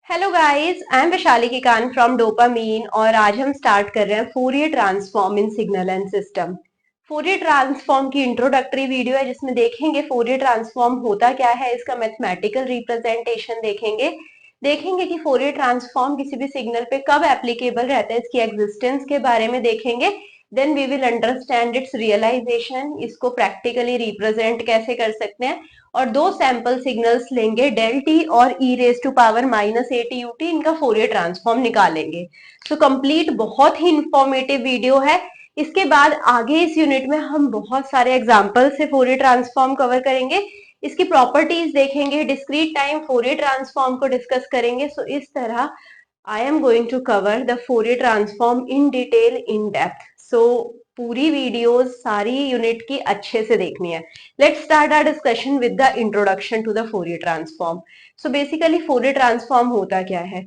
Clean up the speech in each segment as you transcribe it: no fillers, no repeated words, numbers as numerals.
Hello guys, I am Vaishali Kikan from Dopamine और आज हम स्टार्ट कर रहे हैं Fourier transform in signal and system. Fourier transform की इंट्रोडक्टरी वीडियो है जिसमें देखेंगे फोरियर ट्रांसफॉर्म होता क्या है, इसका मैथमेटिकल रिप्रेजेंटेशन देखेंगे कि फोरियर ट्रांसफॉर्म किसी भी सिग्नल पे कब एप्लीकेबल रहता है, इसकी एग्जिस्टेंस के बारे में देखेंगे। Then we will understand its realization, इसको प्रैक्टिकली रिप्रेजेंट कैसे कर सकते हैं, और दो सैंपल सिग्नल्स लेंगे डेल टी और e raise to power minus a t u t, इनका फोरियर ट्रांसफॉर्म निकालेंगे। तो कंप्लीट बहुत ही इंफॉर्मेटिव वीडियो है। इसके बाद आगे इस यूनिट में हम बहुत सारे एग्जाम्पल से फोरियर ट्रांसफॉर्म कवर करेंगे, इसकी प्रॉपर्टीज देखेंगे, डिस्क्रीट टाइम फोरियर ट्रांसफॉर्म को डिस्कस करेंगे। सो इस तरह I am going to cover the Fourier transform in detail in depth. So पूरी वीडियोस सारी यूनिट की अच्छे से देखनी है। Let's start our discussion with the introduction to the Fourier transform. So basically Fourier transform होता क्या है?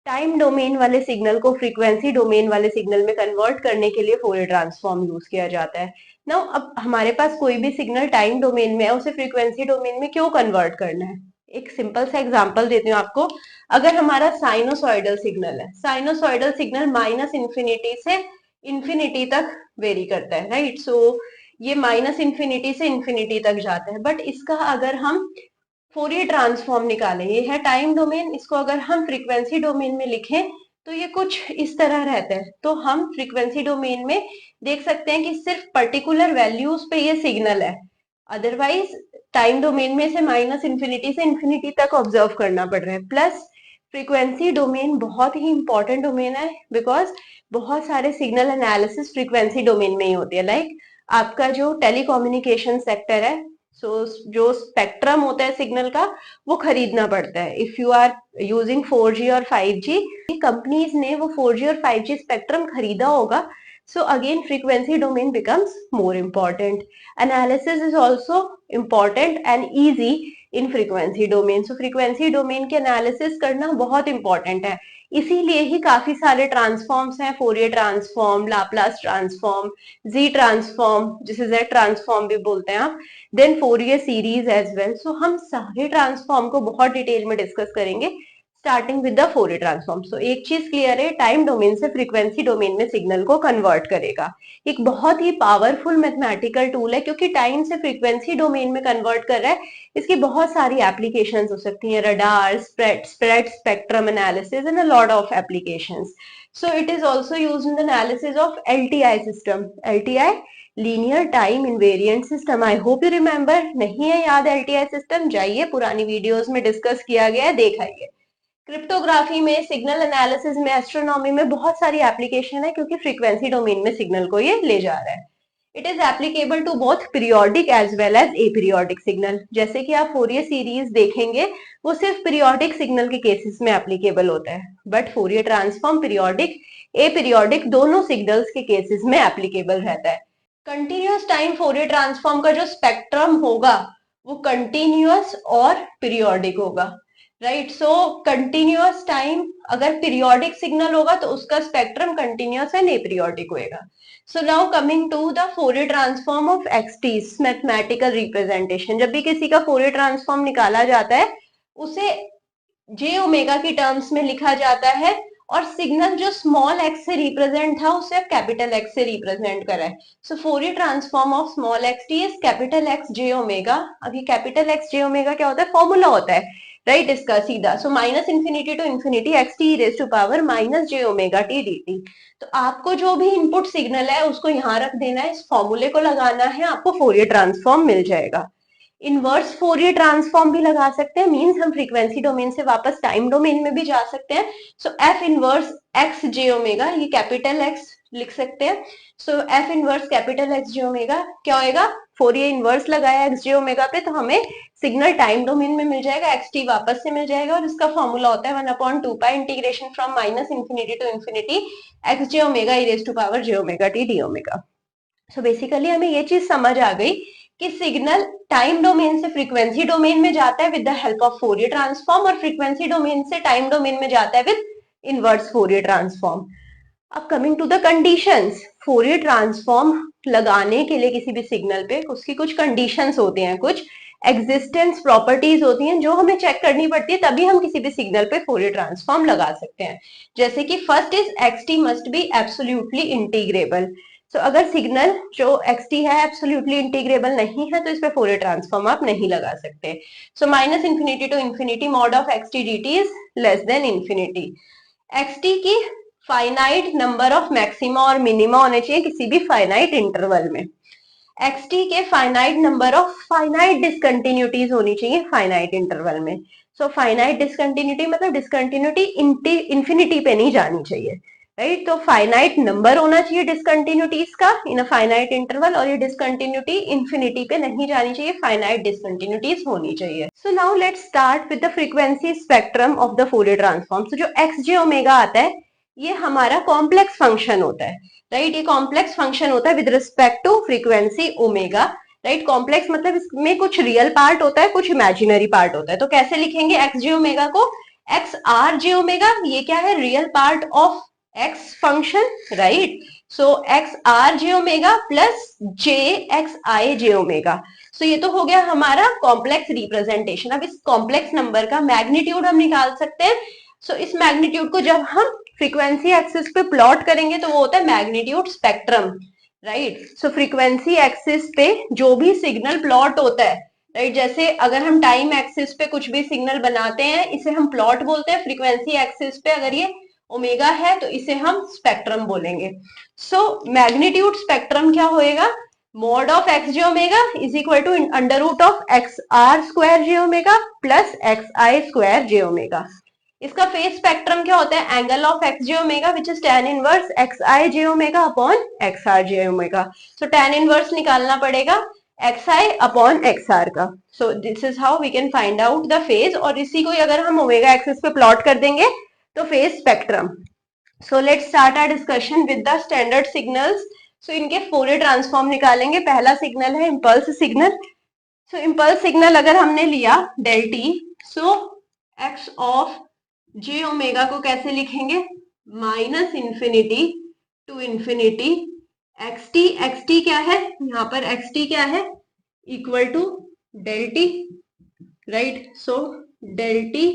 टाइम डोमेन वाले सिग्नल को फ्रीक्वेंसी डोमेन वाले सिग्नल में कन्वर्ट करने के लिए फोरियर ट्रांसफॉर्म यूज किया जाता है। नाउ अब हमारे पास कोई भी सिग्नल टाइम डोमेन में है, उसे फ्रीक्वेंसी डोमेन में क्यों कन्वर्ट करना है? एक सिंपल सा एग्जांपल देती हूँ आपको। अगर हमारा साइनोसॉइडल सिग्नल है, साइनोसॉइडल सिग्नल माइनस इंफिनिटी से इंफिनिटी तक वेरी करता है, राइट? सो ये माइनस इंफिनिटी से इंफिनिटी तक जाता है, बट इसका अगर हम फोरियर ट्रांसफॉर्म निकालें, ये है टाइम डोमेन, इसको अगर हम फ्रीक्वेंसी डोमेन में लिखें तो ये कुछ इस तरह रहता है। तो हम फ्रीक्वेंसी डोमेन में देख सकते हैं कि सिर्फ पर्टिकुलर वैल्यूज पे ये सिग्नल है, अदरवाइज टाइम डोमेन में से माइनस इंफिनिटी से इंफिनिटी तक ऑब्जर्व करना पड़ रहा है। प्लस फ्रीक्वेंसी डोमेन बहुत ही इंपॉर्टेंट डोमेन है, बिकॉज बहुत सारे सिग्नल एनालिसिस फ्रीक्वेंसी डोमेन में ही होती है। लाइक आपका जो टेलीकम्युनिकेशन सेक्टर है, सो जो स्पेक्ट्रम होता है सिग्नल का, वो खरीदना पड़ता है। If you are using 4G और 5G, कंपनीज ने वो 4G और 5G स्पेक्ट्रम खरीदा होगा। So again frequency domain becomes more important. Analysis is also important and easy in frequency domain. So frequency domain के एनालिसिस करना बहुत इंपॉर्टेंट है। इसीलिए ही काफी सारे ट्रांसफॉर्म्स हैं, Fourier transform, Laplace transform, Z transform, जिसे जेड ट्रांसफॉर्म भी बोलते हैं आप, then Fourier series as well. So हम सारे ट्रांसफॉर्म को बहुत डिटेल में डिस्कस करेंगे, starting with the Fourier transform. So एक चीज क्लियर है, टाइम डोमेन से फ्रीक्वेंसी डोमेन में सिग्नल को कन्वर्ट करेगा। एक बहुत ही पावरफुल मैथमेटिकल टूल है, क्योंकि टाइम से फ्रीक्वेंसी डोमेन में कन्वर्ट कर रहा है। इसकी बहुत सारी एप्लीकेशंस हो सकती हैं, radar, spread spectrum analysis and a lot of applications. So it is also used in the analysis of LTI system, LTI linear time invariant system. I hope you remember. नहीं है याद एलटीआई सिस्टम? जाइए पुरानी videos में discuss किया गया है, देखाइए। Cryptography में, सिग्नल एनालिसिस में, एस्ट्रोनॉमी में बहुत सारी एप्लीकेशन है, क्योंकि फ्रीक्वेंसी डोमेन में सिग्नल को ये ले जा रहा है। It is applicable to both periodic as well as aperiodic signal. जैसे कि आप फोरियर सीरीज देखेंगे, वो सिर्फ पीरियोडिक सिग्नल के केसेस में एप्लीकेबल होता है, but Fourier transform periodic, aperiodic दोनों सिग्नल्स के केसेस में एप्लीकेबल रहता है। कंटिन्यूअस टाइम फोरियर ट्रांसफॉर्म का जो स्पेक्ट्रम होगा वो कंटिन्यूअस और पीरियोडिक होगा, राइट? सो कंटिन्यूअस टाइम अगर पीरियोडिक सिग्नल होगा तो उसका स्पेक्ट्रम कंटिन्यूअस एंड एपीरियोडिक होएगा। So now coming to the Fourier transform of x t, mathematical representation. जब भी किसी का फोरियर ट्रांसफॉर्म निकाला जाता है, उसे जे ओमेगा की टर्म्स में लिखा जाता है, और सिग्नल जो स्मॉल एक्स से रिप्रेजेंट था उसे कैपिटल एक्स से रिप्रेजेंट करा है। So Fourier transform of small x t is capital X j omega. अब ये कैपिटल एक्स जे ओमेगा क्या होता है? फॉर्मूला होता है, राइट? इसका सीधा, so minus infinity to infinity x t raise to power minus j omega t d t. तो आपको जो भी इनपुट सिग्नल है उसको यहाँ रख देना है, इस फॉर्मूले को लगाना है, आपको फोरियर ट्रांसफॉर्म मिल जाएगा। इनवर्स फोरियर ट्रांसफॉर्म भी लगा सकते हैं, मींस हम फ्रीक्वेंसी डोमेन से वापस टाइम डोमेन में भी जा सकते हैं। सो F inverse x j omega, ये कैपिटल एक्स लिख सकते हैं। सो F inverse capital X j omega क्या होएगा? फोरियर इनवर्स लगाया एक्स जे ओमेगा पे, तो हमें सिग्नल टाइम डोमेन में मिल जाएगा, एक्स टी वापस से मिल जाएगा, और इसका फॉर्मूला होता है 1/2 pi integration from minus infinity to infinity x j omega e raise to power j omega t d omega. So basically हमें ये चीज समझ आ गई कि सिग्नल टाइम डोमेन से फ्रीक्वेंसी डोमेन में जाता है with the help of Fourier transform, और फ्रीक्वेंसी डोमेन से टाइम डोमेन में जाता है विद इनवर्स फोरियर ट्रांसफॉर्म। अब coming to the conditions, Fourier transform लगाने के लिए किसी भी सिग्नल पे उसकी कुछ कंडीशंस होती हैं, कुछ एग्जिस्टेंस प्रॉपर्टीज होती हैं जो हमें चेक करनी पड़ती है, तभी हम किसी भी सिग्नल पे फोरियर ट्रांसफॉर्म लगा सकते हैं। जैसे कि first is x T must be absolutely integrable. तो अगर सिग्नल जो एक्स टी है एब्सोल्युटली इंटीग्रेबल नहीं है तो इस पे फोरियर ट्रांसफॉर्म आप नहीं लगा सकते। So minus infinity to infinity mod of x t d t is less than infinity. X t की फाइनाइट नंबर ऑफ मैक्सिमा और मिनिमा होने चाहिए किसी भी फाइनाइट इंटरवल में। एक्स टी के finite number of finite discontinuities होनी चाहिए फाइनाइट इंटरवल में। सो फाइनाइट डिसकंटिन्यूटी मतलब डिसकंटिन्यूटी इंफिनिटी पे नहीं जानी चाहिए, राइट। तो फाइनाइट नंबर होना चाहिए डिसकंटिन्यूटीज का इन अ फाइनाइट इंटरवल, और ये डिसकंटिन्यूटी इंफिनिटी पे नहीं जानी चाहिए, फाइनाइट डिसकंटिन्यूटीज होनी चाहिए। So now let's start with the frequency spectrum of the Fourier transform. So जो एक्स जे ओमेगा आता है ये हमारा कॉम्प्लेक्स फंक्शन होता है, राइट। ये कॉम्प्लेक्स फंक्शन होता है with respect to frequency omega, right. Complex मतलब इसमें कुछ रियल पार्ट होता है, कुछ इमेजिनरी पार्ट होता है। तो कैसे लिखेंगे एक्स जे ओमेगा को? एक्स आर जे ओमेगा, ये क्या है? Real part of x function, right. So x r j omega plus j x i j omega. So ये तो हो गया हमारा कॉम्प्लेक्स रिप्रेजेंटेशन। अब इस कॉम्प्लेक्स नंबर का मैग्नीट्यूड हम निकाल सकते हैं। सो इस मैग्नीट्यूड को जब हम फ्रीक्वेंसी एक्सिस पे प्लॉट करेंगे तो वो होता है मैग्नीट्यूड स्पेक्ट्रम, राइट। सो फ्रीक्वेंसी एक्सिस पे जो भी सिग्नल प्लॉट होता है, राइट, जैसे अगर हम टाइम एक्सिस पे कुछ भी सिग्नल बनाते हैं इसे हम प्लॉट बोलते हैं। फ्रीक्वेंसी एक्सिस पे अगर ये ओमेगा है तो इसे हम स्पेक्ट्रम बोलेंगे। सो मैग्नीट्यूड स्पेक्ट्रम क्या होएगा? Mod of x j omega is equal to under root of x r square j omega plus x i square j omega. इसका फेज स्पेक्ट्रम क्या होता है? Angle of x j omega which is tan inverse x i j omega upon x r j omega. So tan inverse निकालना पड़ेगा x i upon x r का। So this is how we can find out the phase, और इसी को अगर हम omega axis पे plot कर देंगे तो phase spectrum. So let's start our discussion with the standard signals. So इनके फोरियर ट्रांसफॉर्म निकालेंगे। पहला सिग्नल है impulse signal. So impulse signal अगर हमने लिया del t, so x of j omega को कैसे लिखेंगे? Minus infinity to infinity x t क्या है यहाँ पर? एक्स टी क्या है? Equal to del t, right. So del t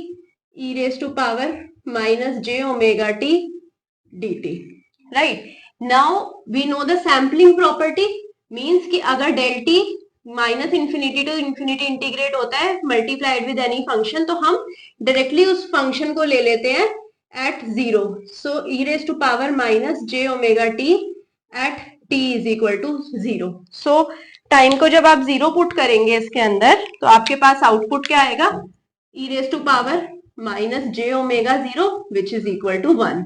e raise to power minus j omega t d t, right. Now we know the sampling property, means कि अगर del t minus infinity to infinity integrate होता है multiplied with any function, तो हम directly उस function को ले लेते हैं at zero. So e raise to power minus j omega t at t is equal to zero. So time को जब आप जीरो पुट करेंगे इसके अंदर तो आपके पास आउटपुट क्या आएगा? E raise to power minus j omega zero which is equal to one.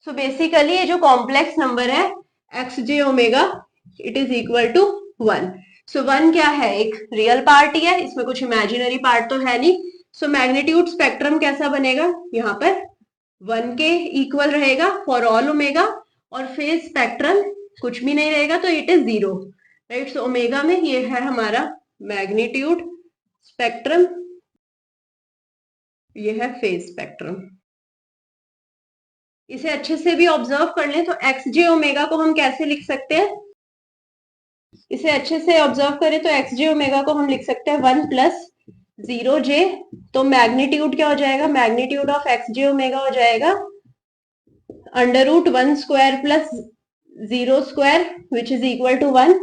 So basically ये जो कॉम्प्लेक्स नंबर है x j omega it is equal to one. So one क्या है? एक रियल पार्ट ही है, इसमें कुछ इमेजिनरी पार्ट तो है नहीं। सो मैग्नीट्यूड स्पेक्ट्रम कैसा बनेगा? यहाँ पर वन के इक्वल रहेगा फॉर ऑल ओमेगा, और फेज स्पेक्ट्रम कुछ भी नहीं रहेगा तो it is zero, right. So omega में ये है हमारा मैग्नीट्यूड स्पेक्ट्रम, ये है फेज स्पेक्ट्रम। इसे अच्छे से भी ऑब्जर्व कर लें तो एक्स जे ओमेगा को हम कैसे लिख सकते हैं? इसे अच्छे से ऑब्जर्व करें तो एक्स जे ओमेगा को हम लिख सकते हैं वन प्लस जीरो जे। तो मैग्नीट्यूड क्या हो जाएगा? Magnitude of x j omega हो जाएगा under root one square plus zero square which is equal to one.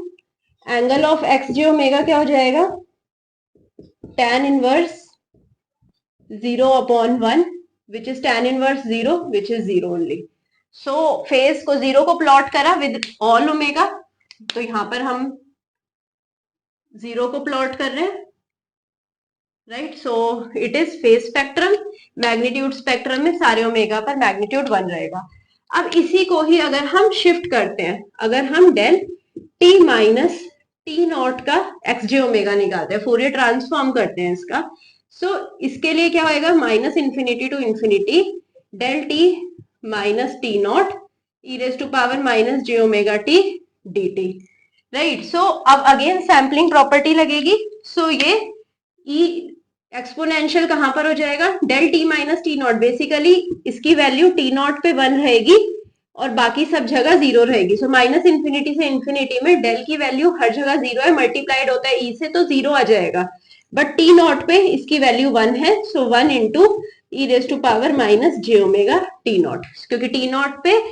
Angle of x j omega क्या हो जाएगा? tan inverse zero upon one which is tan inverse zero which is zero only. So phase को zero को plot करा with all omega, तो यहां पर हम जीरो को प्लॉट कर रहे हैं, right. So it is phase spectrum. Magnitude spectrum में सारे ओमेगा पर मैग्नीट्यूड वन रहेगा। अब इसी को ही अगर हम शिफ्ट करते हैं, अगर हम del t minus t not का एक्स जे ओमेगा निकालते हैं, फोरियर ट्रांसफॉर्म करते हैं इसका, सो इसके लिए क्या होएगा? Minus infinity to infinity del t minus t naught e raise to power minus j omega t d t, right. So अब अगेन सैम्पलिंग प्रॉपर्टी लगेगी। सो ये ई एक्सपोनेंशियल कहां पर हो जाएगा? Del t minus t not, basically इसकी value t not पे one रहेगी, और बाकी सब जगह जीरो रहेगी। सो माइनस इन्फिनिटी से इन्फिनिटी में डेल की वैल्यू हर जगह जीरो है, मल्टीप्लाइड होता है ई से तो जीरो आ जाएगा, बट टी नॉट पे इसकी वैल्यू वन है, so one into e raise to power minus j omega t naught, क्योंकि टी नॉट पे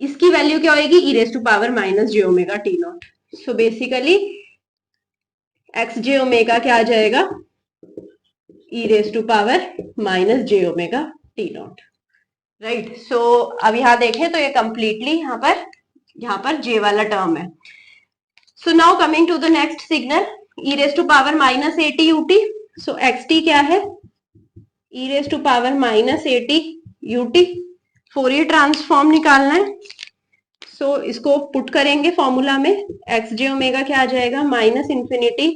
इसकी वैल्यू क्या होगी, e raise to power minus j omega t naught. So basically x j omega क्या आ जाएगा, e raise to power minus j omega t naught, right. So अब यहां देखें तो ये कंप्लीटली यहाँ पर जे वाला टर्म है। So now coming to the next signal, e raise to power minus a t u t. So x t क्या है, e raise to power minus a t u t. Fourier transform निकालना है, सो इसको put करेंगे formula में, x j omega क्या आ जाएगा, minus infinity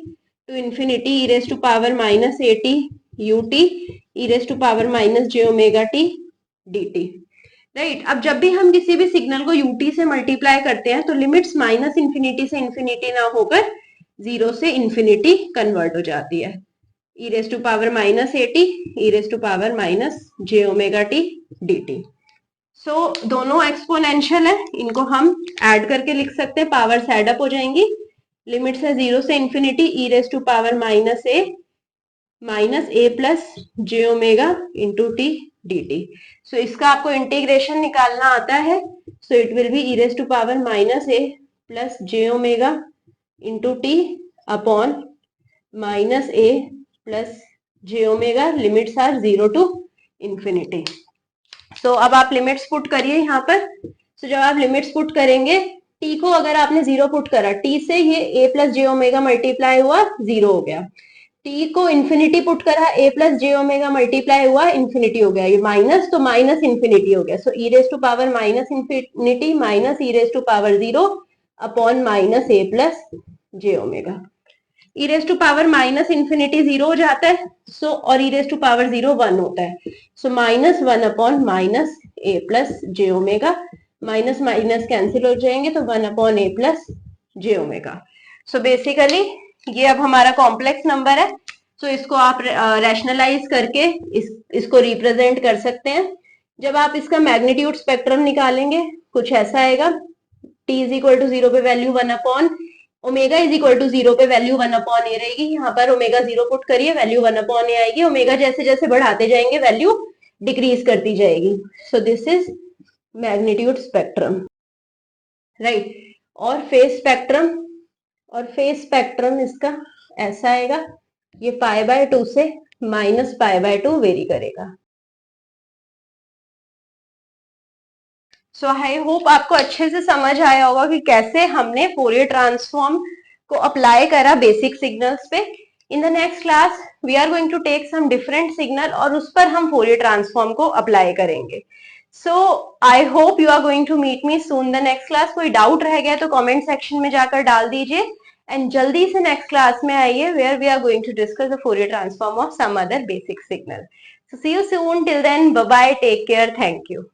to infinity e raise to power minus a t u t e raise to power minus j omega t d t, right. अब जब भी हम किसी भी सिग्नल को यूटी से मल्टीप्लाई करते हैं तो लिमिट्स माइनस इन्फिनिटी से इन्फिनिटी ना होकर जीरो से इन्फिनिटी कन्वर्ट हो जाती है, e raise to power minus a t e raise to power minus j omega t d t. So दोनों एक्सपोनेंशियल है, इनको हम ऐड करके लिख सकते हैं, पावर्स ऐड अप हो जाएंगी, लिमिट्स है जीरो से infinity e raise to power minus a plus j omega into t d t. So इसका आपको इंटीग्रेशन निकालना आता है, so it will be e raise to power minus a plus j omega into t upon minus a plus j omega, limits are zero to infinity. So अब आप limits put करिए यहाँ पर। सो जब आप लिमिट्स पुट करेंगे, T को अगर आपने जीरो पुट करा, टी से ये a plus j omega multiply हुआ, जीरो हो गया, टी को इन्फिनिटी पुट करा, a plus j omega multiply हुआ, इन्फिनिटी हो गया, ये माइनस तो माइनस इन्फिनिटी हो गया, so e raise to power minus infinity minus e raise to power zero upon minus a plus j omega. E raise to power minus infinity zero हो जाता है, सो और e raise to power zero one होता है, so minus one upon minus a plus j omega, minus minus cancel हो जाएंगे तो one upon a plus j omega. So basically ये अब हमारा कॉम्प्लेक्स नंबर है, सो इसको आप रैशनलाइज करके इसको रिप्रेजेंट कर सकते हैं। जब आप इसका मैग्नीट्यूड स्पेक्ट्रम निकालेंगे कुछ ऐसा आएगा, t is equal to zero पे value one upon omega is equal to zero पे वैल्यू वन अपॉन ए रहेगी, यहाँ पर ओमेगा जीरो पुट करिए, वैल्यू वन अपॉन ए आएगी, ओमेगा जैसे जैसे बढ़ाते जाएंगे वैल्यू डिक्रीज करती जाएगी। सो this is magnitude spectrum, right. और फेज स्पेक्ट्रम इसका ऐसा आएगा, ये पाई बाय टू से minus pi by two very करेगा। सो आई होप आपको अच्छे से समझ आया होगा कि कैसे हमने फोरियर ट्रांसफॉर्म को अप्लाई करा बेसिक सिग्नल्स पे। In the next class we are going to take some different signal और उस पर हम फोरियर ट्रांसफॉर्म को अप्लाई करेंगे। So I hope you are going to meet me soon the next class. कोई doubt रह गया तो कमेंट सेक्शन में जाकर डाल दीजिए, एंड जल्दी से नेक्स्ट क्लास में आइए where we are going to discuss the Fourier transform of some other basic signal. So see you soon, till then bye bye, take care, thank you.